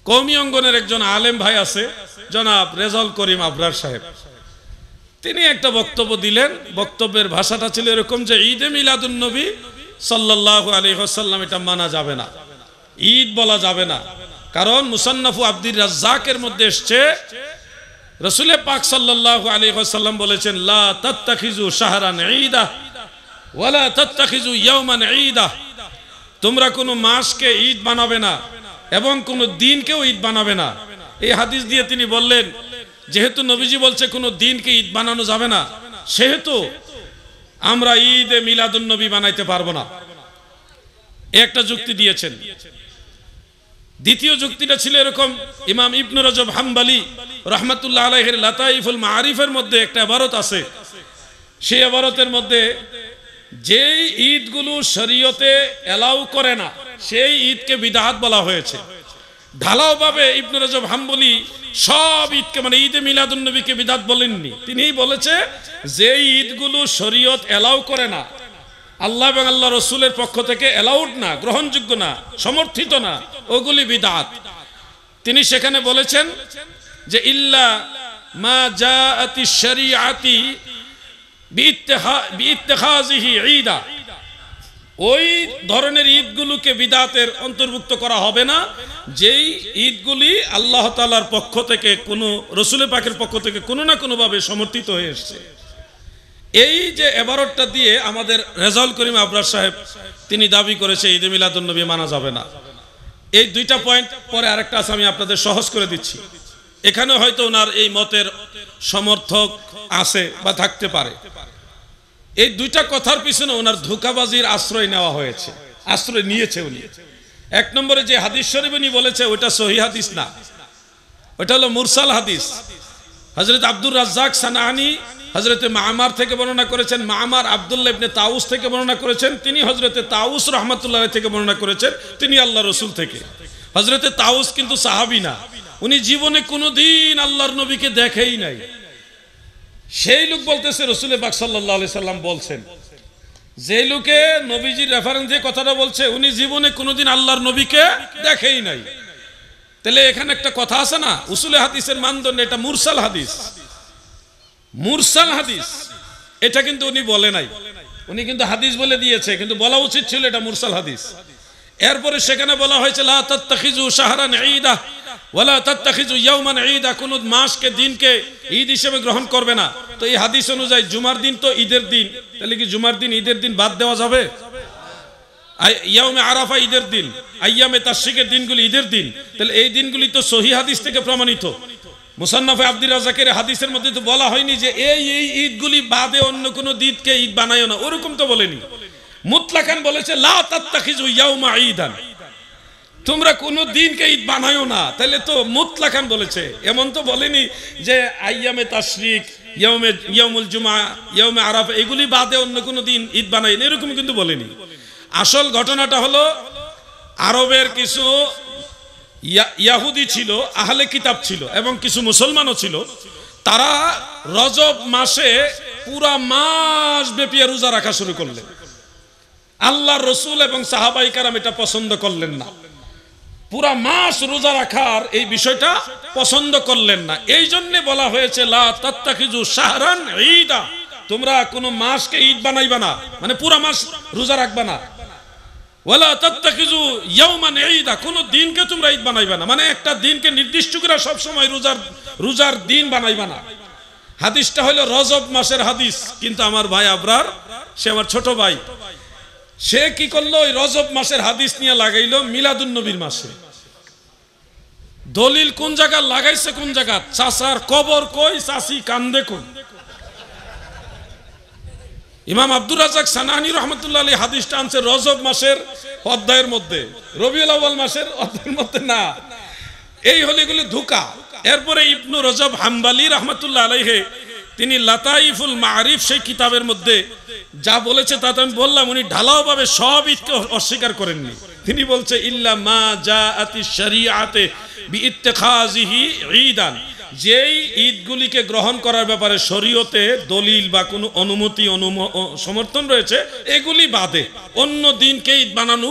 কওমি অঙ্গনের একজন আলেম ভাই আছে, জনাব রেজাউল করিম আবরার সাহেব। তিনি একটা বক্তব্য দিলেন। বক্তব্যের ভাষাটা ছিল এরকম যে ঈদে মিলাদুন নবী সাল্লাল্লাহু আলাইহি ওয়াসাল্লাম এটা মানা যাবে না, ঈদ বলা যাবে না। কারণ মুসান্নাফু আব্দুর রাজ্জাকের মধ্যে এসছে রাসূল পাক সাল্লাল্লাহু আলাইহি ওয়াসাল্লাম বলেছেন, লা তাত্তাখিজু শাহরান ঈদা ওয়ালা তাত্তাখিজু ইয়াওমান ঈদা, তোমরা কোনো মাসকে ঈদ বানাবে না এবং কোনো দিনকেও ঈদ বানাবে না। এই হাদিস দিয়ে তিনি বললেন, যেহেতু নবীজি বলছে কোনো দিনকে ঈদ বানানো যাবে না, সেহেতু আমরা ঈদে মিলাদুন নবী বানাইতে পারবো না। একটা যুক্তি দিয়েছেন। দ্বিতীয় যুক্তিটা ছিল এরকম, ইমাম ইবনে রজব হাম্বলি রাহমাতুল্লাহ আলাইহির লাতাইফুল মাআরিফের মধ্যে একটা ইবারত আছে। সেই ইবারতের মধ্যে যেই ঈদগুলো শরীয়তে এলাউ করে না সেই ঈদকে বিদআত বলা হয়েছে। ঢালাওভাবে ইবনে রজব হাম্বলি সব ঈদকে মানে ঈদে মিলাদুন নবীকে বিদআত বলেননি। তিনিই বলেছে যে ঈদগুলো শরীয়ত এলাউ করে না, আল্লাহ এবং আল্লাহ রসুলের পক্ষ থেকে এলাউড না, গ্রহণযোগ্য না, সমর্থিত না, ওগুলি বিদআত। তিনি সেখানে বলেছেন যে ইল্লা মা জাআতি শরীআতি বিইত্তিখাযিহি ঈদা, ওই ধরনের ঈদগুলোকে বিদআতের অন্তর্ভুক্ত করা হবে না যেই ঈদগুলি আল্লাহ তাআলার পক্ষ থেকে কোনো রাসূলের পাকের পক্ষ থেকে কোনো না কোনোভাবে সমর্থিত হয়ে এসেছে। এই যে এবারতটা দিয়ে আমাদের রেজাউল করিম আবরার সাহেব তিনি দাবি করেছে ঈদে মিলাদুন নবী মানা যাবে না। এই দুইটা পয়েন্ট, পরে আরেকটা আছে আমি আপনাদের সহজ করে দিচ্ছি। এখানে হয়তো ওনার এই মতের সমর্থক আছে বা থাকতে পারে। এই দুইটা কথার পিছনে ওনার ধোঁকাবাজির আশ্রয় নেওয়া হয়েছে, আশ্রয় নিয়েছে উনি। এক নম্বরে যে হাদিস শরীফ উনি বলেছে ওটা সহিহ হাদিস না, ওটা হলো মুরসাল হাদিস। হযরত আব্দুর রাজ্জাক সানাআনী হযরতে মামার থেকে বর্ণনা করেছেন, মামার আব্দুল্লাহ ইবনে তাউস থেকে বর্ণনা করেছেন, তিনি হযরতে তাউস রাহমাতুল্লাহ আলাইহি থেকে বর্ণনা করেছেন, তিনি আল্লাহর রাসূল থেকে। হযরতে তাউস কিন্তু সাহাবী না, উনি জীবনে কোনোদিন আল্লাহর নবীকে দেখেই নাই। সেই লোক বলতেছে রাসূল পাক সাল্লাল্লাহু আলাইহি সাল্লাম বলছেন, যে লোকে নবীজির রেফারেন্স দিয়ে কথাটা বলছে উনি জীবনে কোনোদিন আল্লাহর নবীকে দেখেই নাই। তাহলে এখানে একটা কথা আছে না, উসুলে হাদিসের মানদণ্ড এটা মুরসাল হাদিস। মুরসাল হাদিস এটা কিন্তু উনি বলে নাই, উনি কিন্তু হাদিস বলে দিয়েছে, কিন্তু বলা উচিত ছিল এটা মুরসাল হাদিস। এরপরে সেখানে বলা হয়েছে লা তাত্তাখিজু শাহরান ঈদা ওয়ালা তাত্তাখিজু ইয়াওমান ঈদা, কোন মাসকে দিনকে ঈদ হিসেবে গ্রহণ করবে না। তো এই হাদিস অনুযায়ী জুমার দিন তো ঈদের দিন, তাহলে কি জুমার দিন ঈদের দিন বাদ দেওয়া যাবে? ইয়াউমে আরাফা ঈদের দিন, আইয়ামে তাশরিকের দিনগুলি ঈদের দিন, তাহলে এই দিনগুলি তো সহিহ হাদিস থেকে প্রমাণিত। মুসান্নাফে আব্দুর রাজ্জাকের হাদিসের মধ্যে তো বলা হয়নি যে এই ঈদগুলি বাদে অন্য কোনো দিনকে ঈদ বানায়ও না, ওরকম তো বলেনি। মুতলাকান বলেছে লা তাত্তাখিজু ইয়াউমা ঈদান, তোমরা কোনো দিনকে ঈদ বানায়ও না, তাহলে তো মুতলাকান বলেছে। এমন তো বলেনি যে আইয়ামে তাশরিক, ইয়াউমুল জুমা, ইয়াউমে আরাফা এগুলি বাদে অন্য কোনো দিন ঈদ বানাই না, এরকম কিন্তু বলেনি। আসল ঘটনাটা হলো আরবের কিছু ইয়াহুদি ছিল, আহলে কিতাব ছিল এবং কিছু মুসলমানও ছিল। তারা রজব মাসে পুরা মাস ব্যাপী রোজা রাখা শুরু করলেন। আল্লাহর রাসূল এবং সাহাবায়ে কেরাম এটা পছন্দ করলেন না, পুরা মাস রোজা রাখার এই বিষয়টা পছন্দ করলেন না। এই জন্য বলা হয়েছে লা তাত্তাখিজু শাহরান ঈদা, তোমরা কোনো মাসকে ঈদ বানাইবা না, মানে পুরা মাস রোজা রাখবা না। ওয়ালা তাত্তাখিজু ইয়াওমান ঈদা, কোন দিনকে তোমরা ঈদ বানাইবা না, মানে একটা দিনকে নির্দিষ্ট করে সব সময় রোজার দিন বানাইবা না। হাদিসটা হলো রজব মাসের হাদিস, কিন্তু আমার ভাই আবরার, সে আমার ছোট ভাই, সে কি করলো ওই রজব মাসের হাদিস নিয়ে লাগাইলো মিলাদুন নবীর মাসে। দলিল কোন জায়গা লাগাইছে, কোন জায়গা? চাচার কবর কই, চাচি কান্দে কোন? ইমাম আব্দুর রাজ্জাক সানাআনী রাহমাতুল্লাহ আলাইহি হাদিসটা আনছে রজব মাসের অধ্যায়ের মধ্যে, রবিউল আউয়াল মাসের অধ্যায়ের মধ্যে না। এই হলো এগুলো ধোঁকা। এরপরে ইবনে রজব হাম্বলি রাহমাতুল্লাহ আলাইহি তিনি লাতাইফুল মাআরিফ সেই কিতাবের মধ্যে যা বলেছে তা তো আমি বললাম, উনি ঢালাওভাবে সব ঈদকে অস্বীকার করেননি। তিনি বলছে ইল্লা মা জাআতি শরীআতে বিইত্তিখাযিহি ঈদান, যেই ঈদগুলিকে গ্রহণ করার ব্যাপারে শরীয়তে দলিল বা কোনো অনুমতি সমর্থন রয়েছে এগুলি বাদে অন্য দিনকে ঈদ বানানো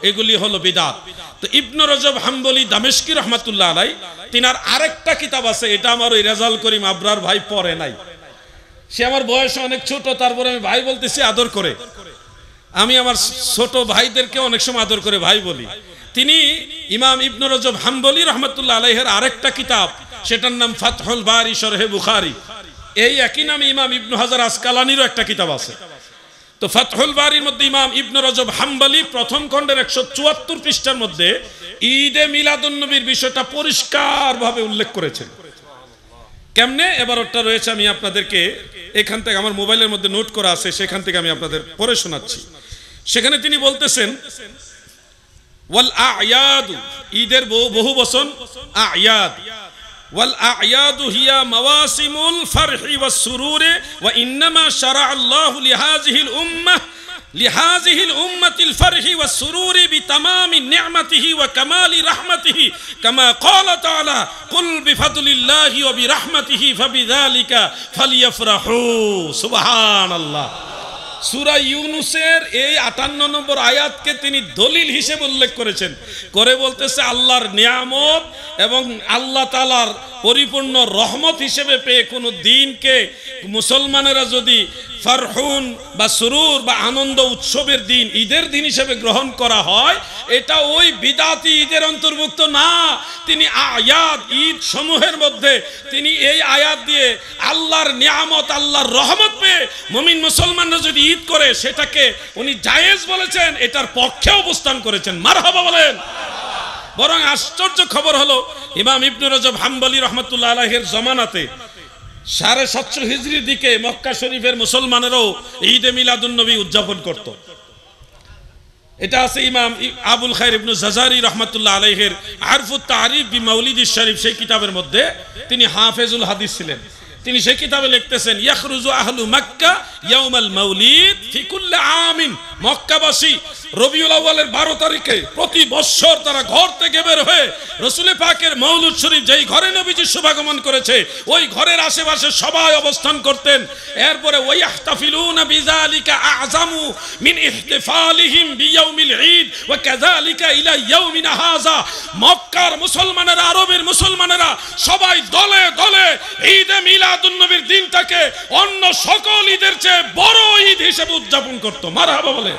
এগুলি হলো বিদাত। তো ইবনে রজব হাম্বলি দামেশকি রহমাতুল্লাহ আলাই তিনার আরেকটা কিতাব আছে, এটা আমার ওই রেজাউল করিম আবরার ভাই পড়ে নাই। সে আমার বয়সে অনেক ছোট, তারপরে আমি ভাই বলতেছি আদর করে। আমি আমার ছোট ভাইদেরকে অনেক সময় আদর করে ভাই বলি। তিনি ইমাম ইবনে রজব হাম্বলি রহমাতুল্লাহ আলাইহির আরেকটা কিতাব, সেটার নাম ফাতহুল বারি শরহে বুখারী। এই একই নামে ইমাম ইবনে হাজার আসকালানিরও একটা কিতাব আছে। তো ফাতহুল বারির মধ্যে ইমাম ইবনে রজব হাম্বলি প্রথম খণ্ডের 174 পৃষ্ঠার মধ্যে ঈদে মিলাদুন নবীর বিষয়টা পরিষ্কারভাবে উল্লেখ করেছেন। কেমনে এবার ওটা রয়েছে, আমি আপনাদেরকে এখান থেকে আমার মোবাইলের মধ্যে নোট করা আছে, সেখান থেকে আমি আপনাদের পড়ে শোনাচ্ছি। সেখানে তিনি বলতেছেন ওয়াল আ'য়াদ, ঈদের বহু বচন আ'য়াদ। ওয়াল আ'য়াদ হিয়া মাওয়াসিমুল ফারহি ওয়াস সুরুরি ওয়া ইন্নামা শারা'a আল্লাহু লিহাযিহিল উম্মাহ লিহাযিহিল উম্মাতিল ফারহি ওয়াস সুরুরি বিতামামি নি'মাতিহি ওয়া কামালি রাহমাতিহি কামা ক্বালা তাআলা কুল বিফাদলিল্লাহি ওয়া বিরাহমাতিহি ফাবিযালিকা ফালইফরাহু। সুবহানাল্লাহ। সূরা ইউনূসের এই 58 নম্বর আয়াতকে তিনি দলিল হিসেবে উল্লেখ করেছেন, করে বলতেছে আল্লাহর নিয়ামত এবং আল্লাহ তাআলার পরিপূর্ণ রহমত হিসেবে পেয়ে কোনো দিনকে মুসলমানেরা যদি ফারহুন বা সুরুর বা আনন্দ উৎসবের দিন, ঈদের দিন হিসেবে গ্রহণ করা হয়, এটা ওই বিদাতি ঈদের অন্তর্ভুক্ত না। তিনি আয়াত ঈদ সমূহের মধ্যে তিনি এই আয়াত দিয়ে আল্লাহর নিয়ামত আল্লাহর রহমত পেয়ে মুমিন মুসলমানরা যদি ঈদ করে সেটাকে উনি জায়েজ বলেছেন, এটার পক্ষে অবস্থান করেছেন। মারহাবা বলেন। বরং আশ্চর্য খবর হলো ইমাম ইবনে রজব হাম্বলি রহমাতুল্লাহ আলাইহির জমানাতে 750 হিজরির দিকে মক্কা শরীফের মুসলমানেরাও ঈদে মিলাদুন নবী উদযাপন করত। এটা আছে ইমাম আবুল খায়র ইবনে জাজারি রহমাতুল্লাহ আলাইহির আরফুত তারিফ বি মাউলিদিশ শরীফ, সেই কিতাবের মধ্যে তিনি হাফেজুল হাদিস ছিলেন। তিনি সেই কিতাবে লিখতেছেন ইয়াখরুজু আহলু মক্কা ইয়াউমাল মাউলিদ ফি কুল্লি আমিন। মক্কাবাসী রবিউল আউয়ালের 12 তারিখে প্রতি বছর তারা ঘর থেকে বের হয়ে রাসূল পাকের মাউলুদ শরীফ, যেই ঘরে নবীজি শুভাগমন করেছে, ওই ঘরের আশেপাশে সবাই অবস্থান করতেন। এরপরে ওয়াইহতাফিলুনা বিযালিকা আ'যামু মিন ইহতিফালিহিম বিয়াউমিল ঈদ ওয়া কাযালিকা ইলা ইয়াউমিনা হাযা। মক্কার মুসলমানেরা, আরবের মুসলমানেরা সবাই দলে দলে ঈদে মিলাদুন নবীর দিনটাকে অন্য সকল ঈদের চেয়ে বড় ঈদ হিসেবে উদযাপন করত। মারহাবা বলে।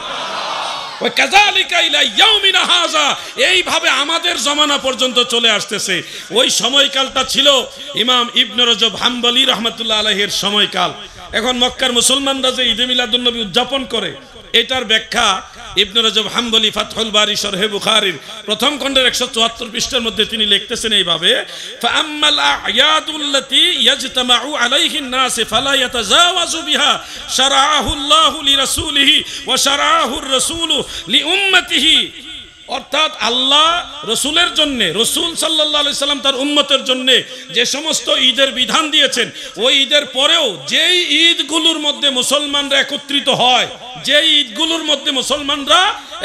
এইভাবে আমাদের জমানা পর্যন্ত চলে আসতেছে। ওই সময়কালটা ছিল ইমাম ইবনে রজব হাম্বলি রহমাতুল্লাহ আলাইহির সময়কাল। এখন মক্কার মুসলমানরা যে ঈদে মিলাদুন নবী উদযাপন করে, এটার ব্যাখ্যা ইবনে রজব হাম্বলি ফাতহুল বারি শরহে বুখারীর প্রথম খণ্ডের 174 পৃষ্ঠার মধ্যে তিনি লিখতেছেন এইভাবে ফাআম্মাল আ'য়াদুল্লাতী ইয়াজতামাউ আলাইহিন নাস ফালা ইয়াতাজাওয়াজু বিহা শারাআহুল্লাহু লিরাসূলিহি ওয়া শারাআহুর রাসূলু লিউম্মতিহি। অর্থাৎ আল্লাহ রসুলের জন্য, রসুল সাল্লাল্লাহু আলাইহি সাল্লাম তার উম্মতের জন্য যে সমস্ত ঈদের বিধান দিয়েছেন, ওই ঈদের পরেও যেই ঈদগুলোর মধ্যে মুসলমানরা একত্রিত হয়, যে ঈদগুলোর মধ্যে মুসলমানরা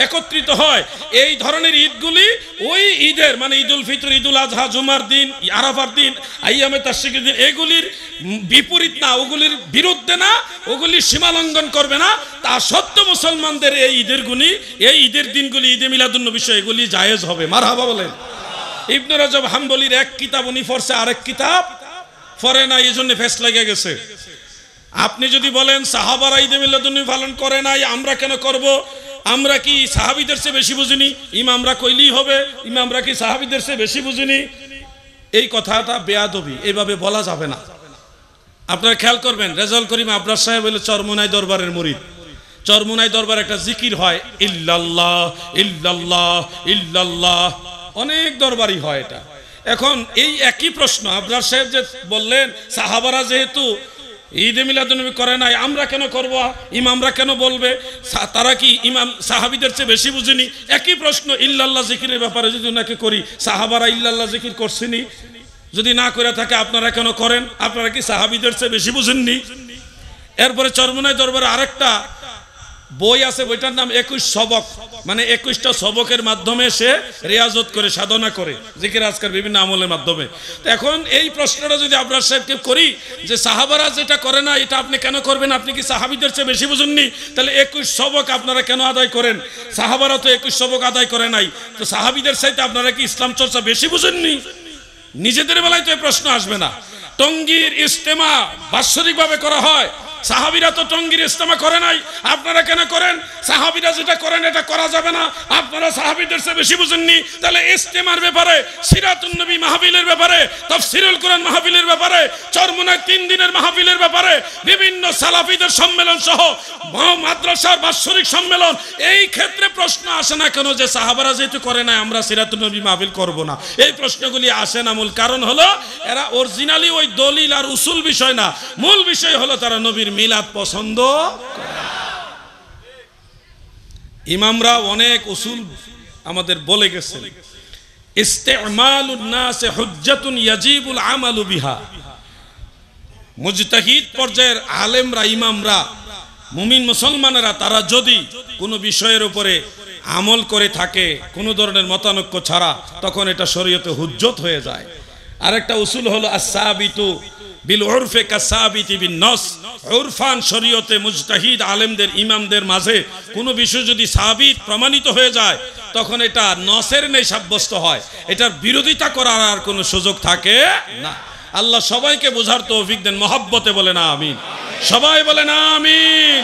একত্রিত হয়, এই ধরনের ঈদগুলি ওই ঈদের মানে ঈদুল ফিতর, ঈদুল আজহা, জুমার দিন, আরাফার দিন, আইয়ামে তাশরিকের দিন, এগুলির বিপরীত না, ওগুলির বিরুদ্ধে না, ওগুলির সীমা লঙ্ঘন করবে না। তা সত্ত্বেও মুসলমানদের এই ঈদের দিনগুলি, ঈদে মিলাদুন নবী বিষয় এগুলি জায়েজ হবে। মারহাবা বলেন। ইবনে রজব হাম্বলির এক কিতাব উনি পড়ছে, আরেক কিতাব পড়ে না, এই জন্য ফেস লেগে গেছে। আপনি যদি বলেন সাহাবারা ঈদে মিলাদুন নবী পালন করে নাই, আমরা কেন করব? আমরা কি সাহাবীদের চেয়ে বেশি বুঝিনি? ইমামরা কইলেই হবে, ইমামরা কি সাহাবীদের চেয়ে বেশি বুঝিনি? এই কথাটা বেয়াদবি, এইভাবে বলা যাবে না। আপনারা খেয়াল করবেন, রেজাউল করিম আবরার সাহেব হলো চরমোনাই দরবারের মুরিদ। চরমোনাই দরবার একটা জিকির হয়, ইল্লাল্লাহ ইল্লাল্লাহ ইল্লাল্লাহ, অনেক দরবারই হয় এটা। এখন এই একই প্রশ্ন আবরার সাহেব যে বললেন সাহাবারা যেহেতু ঈদে মিলাদুন নবী করে নাই, আমরা কেন করব? ইমামরা কেন বলবে? তারা কি ইমাম সাহাবীদের চেয়ে বেশি বুঝেনি? একই প্রশ্ন ইল্লাল্লাহ জিকিরের ব্যাপারে যদি ওনাকে করি, সাহাবারা ইল্লাল্লাহ জিকির করছেনি, যদি না করে থাকে আপনারা কেন করেন? আপনারা কি সাহাবীদের চেয়ে বেশি বুঝেননি? এরপরে চরমোনাই দরবারে আরেকটা বই আছে, বইটার নাম 21 সবক, মানে 21টা সবকের মাধ্যমে সে রিয়াজত করে, সাধনা করে, জিকির আজকার বিভিন্ন আমলের মাধ্যমে। তো এখন এই প্রশ্নটা যদি আবরার সাহেবকে করি যে সাহাবারা যেটা করে না এটা আপনি কেন করবেন, আপনি কি সাহাবীদের চেয়ে বেশি বুঝেননি? তাহলে 21 সবক আপনারা কেন আদায় করেন? সাহাবারা তো 21 সবক আদায় করে নাই, তো সাহাবীদের চাইতে আপনারা কি ইসলাম চর্চা বেশি বুঝেননি? নিজেদের বেলায় তো এই প্রশ্ন আসবে না। টঙ্গীর ইজতেমা বাৎসরিকভাবে করা হয়, সাহাবীরা তো টঙ্গীর ইজতেমা করে নাই, আপনারা কেন করেন? সাহাবীরা যেটা করেন এটা করা যাবে না, আপনারা সাহাবীদের চেয়ে বেশি বুঝেননি। তাহলে ইজতেমার ব্যাপারে, সিরাতুন নবী মাহফিলের ব্যাপারে, তাফসীরুল কোরআন মাহফিলের ব্যাপারে, চরমোনায় 3 দিনের মাহফিলের ব্যাপারে, বিভিন্ন সালাফীদের সম্মেলন সহ মাদ্রাসার বাৎসরিক সম্মেলন, এই ক্ষেত্রে প্রশ্ন আসে না কেন যে সাহাবারা যেহেতু করে নাই আমরা সিরাতুন নবী মাহফিল করব না? এই প্রশ্নগুলি আসে না। মূল কারণ হলো এরা অরিজিনালি ওই দলিল আর উসুল বিষয় না, মূল বিষয় হলো তারা নবীর মিলাদ পছন্দ করে। ইমামরা অনেক উসুল আমাদের বলে গেছেন, ইস্তেমালুন নাস হুজ্জাতুন ইয়াজিবুল আমালু বিহা। মুজতাহিদ পর্যায়ের আলেমরা, ইমামরা, মুমিন মুসলমানেরা তারা যদি কোনো বিষয়ের উপরে আমল করে থাকে কোনো ধরনের মতানৈক্য ছাড়া, তখন এটা শরীয়তে হুজ্জত হয়ে যায়। আরেকটা উসুল হলো আস-সাবিতু বিল উরফে কাসাবিতি বিন নস। উরফান শরীয়তে মুজতাহিদ আলেমদের, ইমামদের মাঝে কোনো বিষয় যদি সাবিত প্রমাণিত হয়ে যায় তখন এটা নসের নেই সাব্যস্ত হয়, এটার বিরোধিতা করার আর কোনো সুযোগ থাকে না। আল্লাহ সবাইকে বোঝার তৌফিক দেন, মহব্বতে বলে না আমিন, সবাই বলে না আমিন।